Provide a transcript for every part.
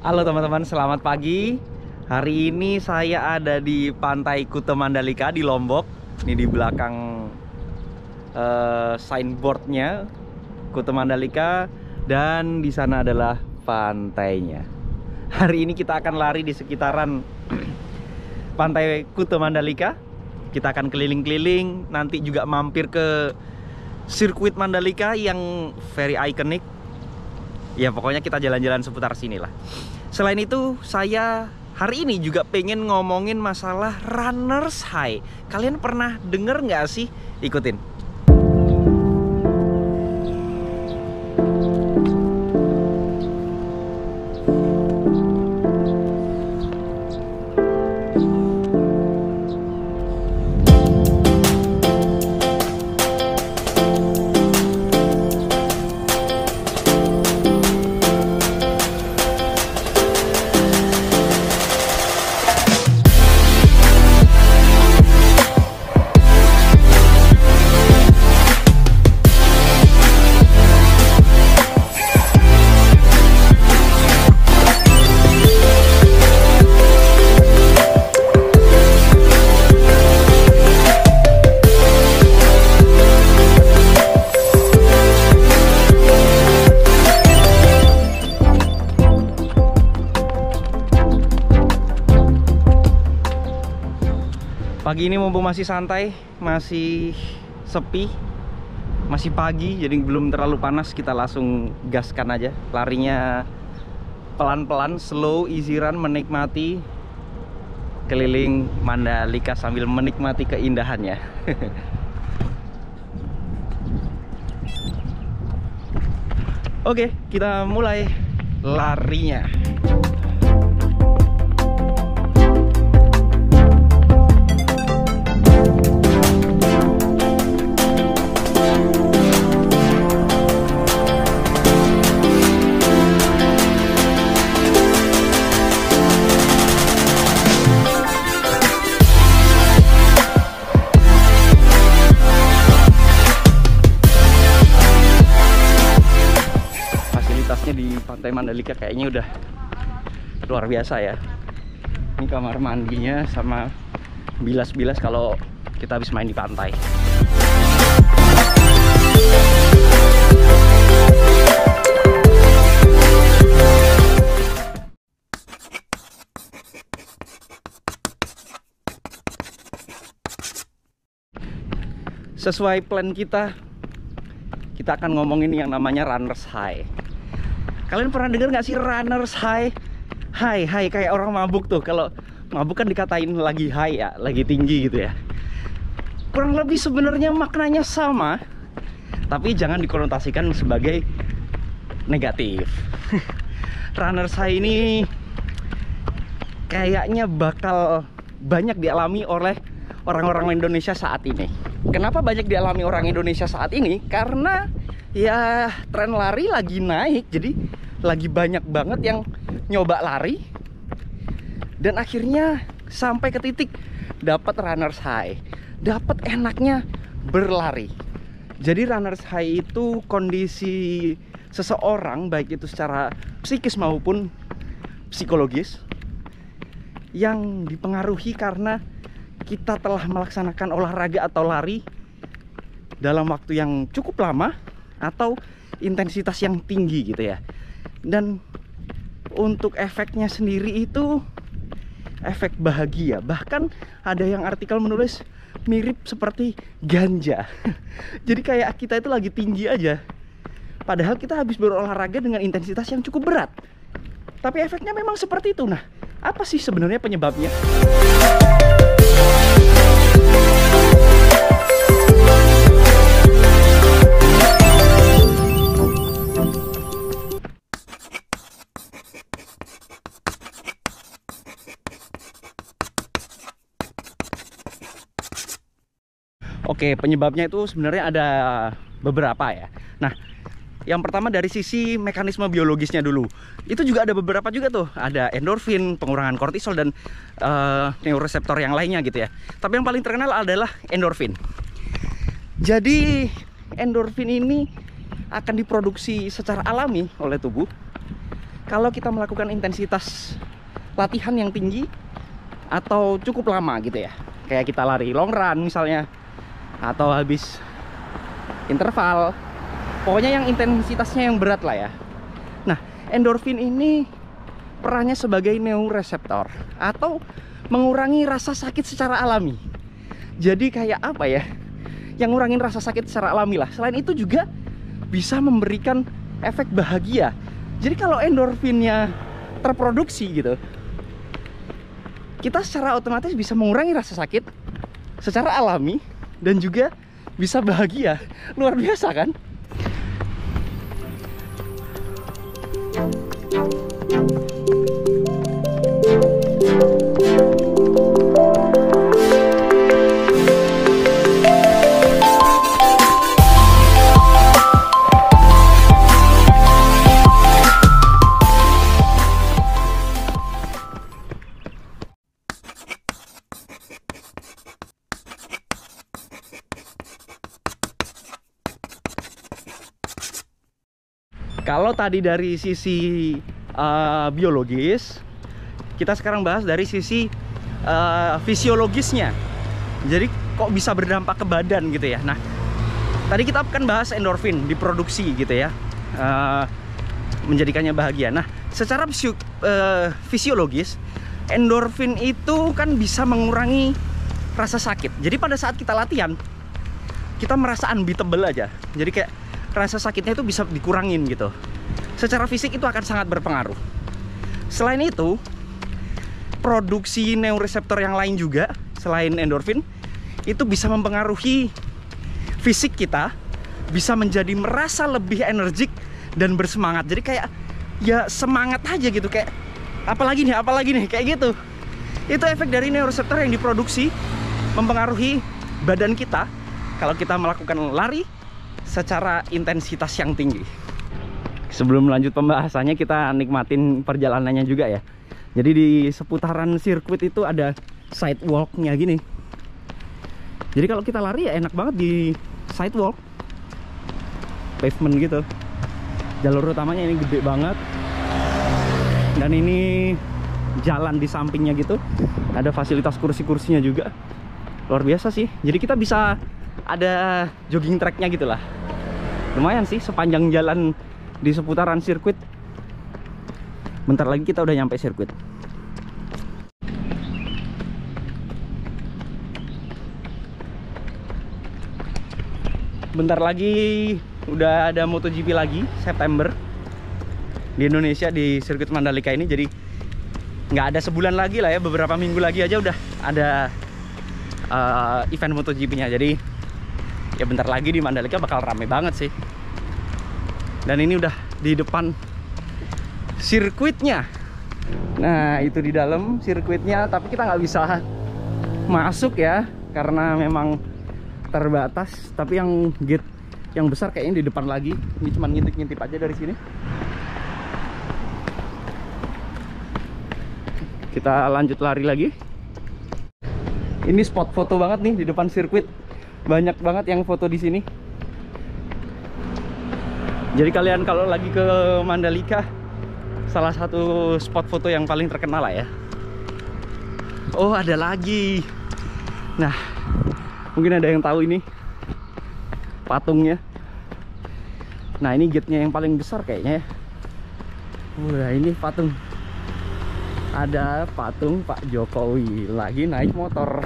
Halo teman-teman, selamat pagi. Hari ini saya ada di Pantai Kuta Mandalika di Lombok. Ini di belakang signboardnya Kuta Mandalika, dan di sana adalah pantainya. Hari ini kita akan lari di sekitaran Pantai Kuta Mandalika. Kita akan keliling-keliling, nanti juga mampir ke sirkuit Mandalika yang very iconic. Ya pokoknya kita jalan-jalan seputar sini lah. Selain itu, saya hari ini juga pengen ngomongin masalah runners high. Kalian pernah denger nggak sih? Ikutin. Pagi ini mumpung masih santai, masih sepi, masih pagi, jadi belum terlalu panas, kita langsung gaskan aja. Larinya pelan-pelan, slow, easy run, menikmati keliling Mandalika sambil menikmati keindahannya. Oke, kita mulai larinya. Di Pantai Mandalika kayaknya udah luar biasa ya. Ini kamar mandinya sama bilas-bilas kalau kita habis main di pantai. Sesuai plan kita akan ngomongin yang namanya runners high. Kalian pernah dengar nggak sih runners high? High kayak orang mabuk tuh. Kalau mabuk kan dikatain lagi high ya, lagi tinggi gitu ya. Kurang lebih sebenarnya maknanya sama, tapi jangan dikonotasikan sebagai negatif. Runners high ini kayaknya bakal banyak dialami oleh orang-orang Indonesia saat ini. Kenapa banyak dialami orang Indonesia saat ini? Karena ya tren lari lagi naik, jadi lagi banyak banget yang nyoba lari dan akhirnya sampai ke titik dapat runners high, dapat enaknya berlari. Jadi runners high itu kondisi seseorang, baik itu secara psikis maupun psikologis, yang dipengaruhi karena kita telah melaksanakan olahraga atau lari dalam waktu yang cukup lama atau intensitas yang tinggi gitu ya. Dan untuk efeknya sendiri itu efek bahagia. Bahkan ada yang artikel menulis mirip seperti ganja. Jadi kayak kita itu lagi tinggi aja, padahal kita habis berolahraga dengan intensitas yang cukup berat, tapi efeknya memang seperti itu. Nah, apa sih sebenarnya penyebabnya? Oke, penyebabnya itu sebenarnya ada beberapa ya. Nah, yang pertama dari sisi mekanisme biologisnya dulu. Itu juga ada beberapa juga tuh. Ada endorfin, pengurangan kortisol, dan neuroreseptor yang lainnya gitu ya. Tapi yang paling terkenal adalah endorfin. Jadi endorfin ini akan diproduksi secara alami oleh tubuh kalau kita melakukan intensitas latihan yang tinggi atau cukup lama gitu ya, kayak kita lari long run misalnya, atau habis interval, pokoknya yang intensitasnya yang berat lah ya. Nah, endorfin ini perannya sebagai neuroreseptor atau mengurangi rasa sakit secara alami. Jadi kayak apa ya, yang ngurangin rasa sakit secara alami lah. Selain itu juga bisa memberikan efek bahagia. Jadi kalau endorfinnya terproduksi gitu, kita secara otomatis bisa mengurangi rasa sakit secara alami dan juga bisa bahagia. Luar biasa kan? Kalau tadi dari sisi biologis, kita sekarang bahas dari sisi fisiologisnya. Jadi kok bisa berdampak ke badan gitu ya. Nah, tadi kita akan bahas endorfin diproduksi gitu ya, menjadikannya bahagia. Nah, secara fisiologis, endorfin itu kan bisa mengurangi rasa sakit. Jadi pada saat kita latihan, kita merasa unbeatable aja. Jadi kayak rasa sakitnya itu bisa dikurangin gitu. Secara fisik itu akan sangat berpengaruh. Selain itu, produksi neuroreseptor yang lain juga selain endorfin itu bisa mempengaruhi fisik kita, bisa menjadi merasa lebih energik dan bersemangat. Jadi kayak ya semangat aja gitu, kayak apalagi nih kayak gitu. Itu efek dari neuroreseptor yang diproduksi mempengaruhi badan kita kalau kita melakukan lari secara intensitas yang tinggi. Sebelum lanjut pembahasannya, kita nikmatin perjalanannya juga ya. Jadi di seputaran sirkuit itu ada sidewalk-nya gini. Jadi kalau kita lari ya enak banget di sidewalk, pavement gitu. Jalur utamanya ini gede banget, dan ini jalan di sampingnya gitu. Ada fasilitas kursi-kursinya juga. Luar biasa sih. Jadi kita bisa ada jogging tracknya gitu lah. Lumayan sih sepanjang jalan di seputaran sirkuit. Bentar lagi kita udah nyampe sirkuit. Bentar lagi udah ada MotoGP lagi September di Indonesia di sirkuit Mandalika ini. Jadi nggak ada sebulan lagi lah ya, beberapa minggu lagi aja udah ada event MotoGP-nya. Jadi ya bentar lagi di Mandalika bakal rame banget sih. Dan ini udah di depan sirkuitnya. Nah, itu di dalam sirkuitnya, tapi kita nggak bisa masuk ya karena memang terbatas. Tapi yang gate yang besar kayaknya di depan lagi. Ini cuma ngintip-ngintip aja dari sini. Kita lanjut lari lagi. Ini spot foto banget nih di depan sirkuit. Banyak banget yang foto di sini. Jadi kalian kalau lagi ke Mandalika, salah satu spot foto yang paling terkenal lah ya. Oh, ada lagi. Nah, mungkin ada yang tahu ini patungnya. Nah, ini gate-nya yang paling besar kayaknya ya. Wah, ini patung. Ada patung Pak Jokowi lagi naik motor.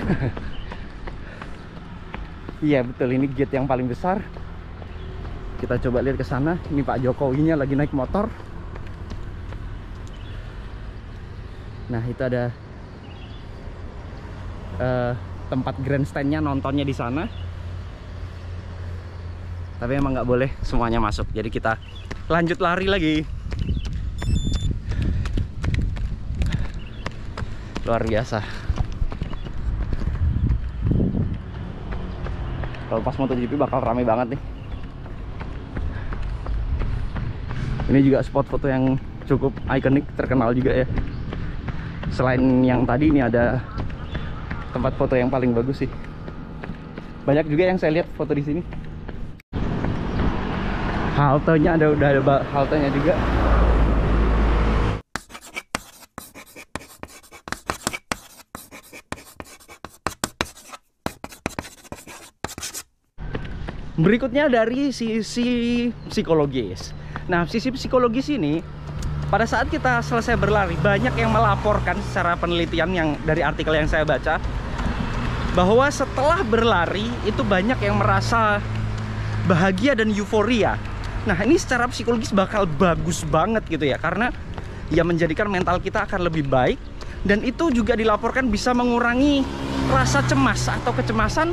Iya betul, ini gate yang paling besar. Kita coba lihat ke sana. Ini Pak Jokowinya lagi naik motor. Nah, itu ada tempat grandstandnya, nontonnya di sana. Tapi emang nggak boleh semuanya masuk. Jadi kita lanjut lari lagi. Luar biasa. Kalau pas MotoGP bakal rame banget nih. Ini juga spot foto yang cukup ikonik, terkenal juga ya. Selain yang tadi, ini ada tempat foto yang paling bagus sih. Banyak juga yang saya lihat foto di sini. Haltenya udah ada haltenya juga. Berikutnya dari sisi psikologis. Nah, sisi psikologis ini, pada saat kita selesai berlari, banyak yang melaporkan secara penelitian yang dari artikel yang saya baca, bahwa setelah berlari itu banyak yang merasa bahagia dan euforia. Nah, ini secara psikologis bakal bagus banget gitu ya, karena ya menjadikan mental kita akan lebih baik. Dan itu juga dilaporkan bisa mengurangi rasa cemas atau kecemasan,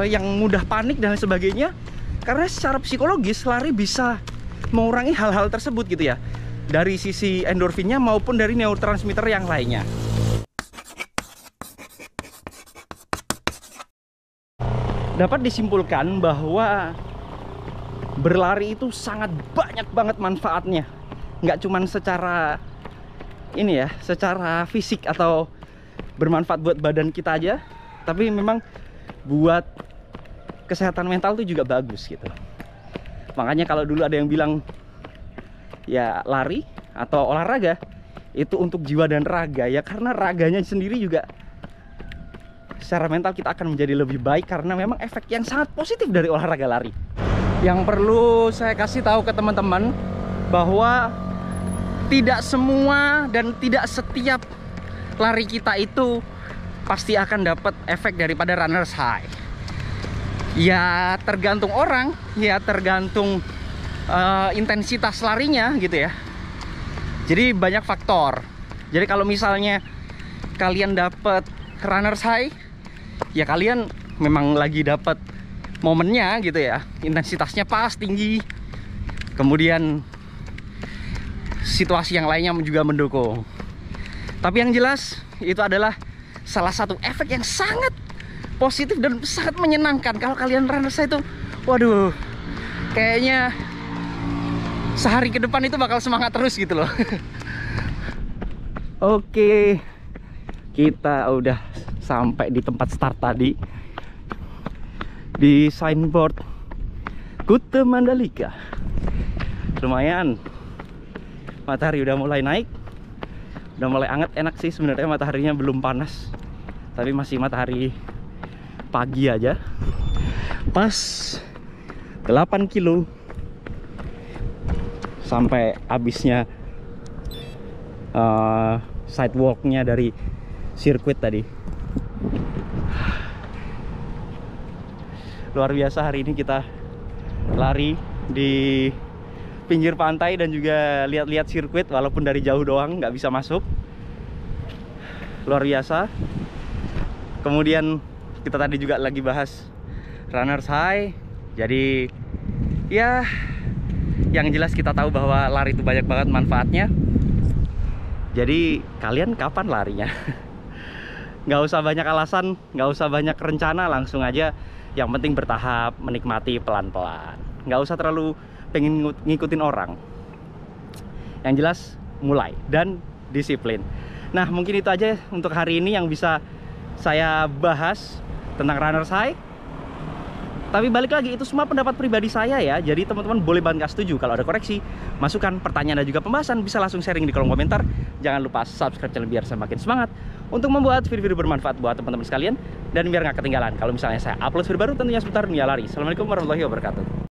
yang mudah panik dan sebagainya. Karena secara psikologis lari bisa mengurangi hal-hal tersebut gitu ya, dari sisi endorfinnya maupun dari neurotransmitter yang lainnya. Dapat disimpulkan bahwa berlari itu sangat banyak banget manfaatnya. Nggak cuman secara ini ya, secara fisik atau bermanfaat buat badan kita aja, tapi memang buat kesehatan mental itu juga bagus gitu. Makanya kalau dulu ada yang bilang ya lari atau olahraga itu untuk jiwa dan raga, ya karena raganya sendiri juga secara mental kita akan menjadi lebih baik, karena memang efek yang sangat positif dari olahraga lari. Yang perlu saya kasih tahu ke teman-teman bahwa tidak semua dan tidak setiap lari kita itu pasti akan dapat efek daripada runner's high. Ya tergantung orang, ya tergantung intensitas larinya gitu ya. Jadi banyak faktor. Jadi kalau misalnya kalian dapat runner's high, ya kalian memang lagi dapat momennya gitu ya, intensitasnya pas, tinggi, kemudian situasi yang lainnya juga mendukung. Tapi yang jelas itu adalah salah satu efek yang sangat positif dan sangat menyenangkan. Kalau kalian runners itu, waduh, kayaknya sehari ke depan itu bakal semangat terus gitu loh. Oke, kita udah sampai di tempat start tadi, di signboard Kuta Mandalika. Lumayan, matahari udah mulai naik, udah mulai anget, enak sih sebenarnya. Mataharinya belum panas, tapi masih matahari pagi aja. Pas 8 kilo sampai habisnya sidewalknya dari sirkuit tadi. Luar biasa, hari ini kita lari di pinggir pantai dan juga lihat-lihat sirkuit, walaupun dari jauh doang, nggak bisa masuk. Luar biasa. Kemudian kita tadi juga lagi bahas runner's high. Jadi ya yang jelas kita tahu bahwa lari itu banyak banget manfaatnya. Jadi kalian kapan larinya? Nggak usah banyak alasan, nggak usah banyak rencana, langsung aja. Yang penting bertahap, menikmati pelan-pelan. Nggak usah terlalu pengen ngikutin orang. Yang jelas mulai dan disiplin. Nah, mungkin itu aja untuk hari ini yang bisa saya bahas tentang runner's high. Tapi balik lagi, itu semua pendapat pribadi saya ya. Jadi teman-teman boleh banget nggak setuju. Kalau ada koreksi, masukan, pertanyaan dan juga pembahasan, bisa langsung sharing di kolom komentar. Jangan lupa subscribe channel biar saya makin semangat untuk membuat video-video bermanfaat buat teman-teman sekalian. Dan biar nggak ketinggalan kalau misalnya saya upload video baru tentunya seputar dunia lari. Assalamualaikum warahmatullahi wabarakatuh.